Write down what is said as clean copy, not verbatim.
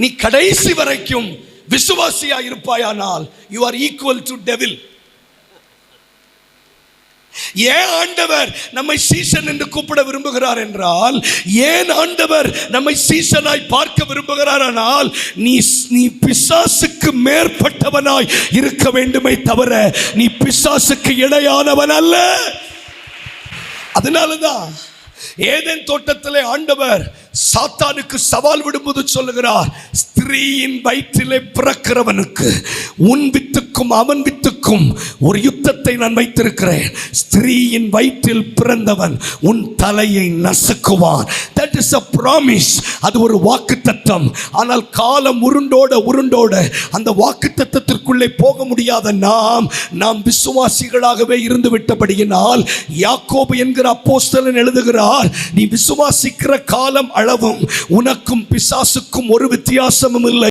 நீ கடைசி வரைக்கும் விசுவாசியா இருப்பாயானால் you are equal to devil. ஏன் ஆண்டவர் நம்மை சீசன் என்று கூப்பிட விரும்புகிறார் என்றால், ஏன் ஆண்டவர் நம்மை சீசனாய் பார்க்க விரும்புகிறார் ஆனால், நீ பிசாசுக்கு மேற்பட்டவனாய் இருக்க வேண்டுமே தவிர நீ பிசாசுக்கு இணையானவன் அல்ல. அதனாலதான் ஏதேன் தோட்டத்திலே ஆண்டவர் சாத்தானுக்கு சவால் விடும்போது சொல்லுகிறார், ஸ்திரீயின் வயிற்றிலே பிறக்கிறவனுக்கு உன் வித்துக்கும் அவன் வித்துக்கும் ஒரு யுத்தத்தை நான் வைத்திருக்கிறேன். ஸ்திரீயின் வயிற்றில் பிறந்தவன் உன் தலையை நசுக்குவான். That is a promise. அது ஒரு வாக்குத்தத்தம். ஆனால் காலம் உருண்டோட அந்த வாக்குத்தத்தத்திற்குள்ளே போக முடியாத நாம் விசுவாசிகளாகவே இருந்து விட்டபடியினால் யாக்கோபு என்கிற அப்போஸ்தலன் எழுதுகிறார், நீ விசுவாசிக்கிற காலம் அளவும் உனக்கும் பிசாசுக்கும் ஒரு வித்தியாசமும் இல்லை.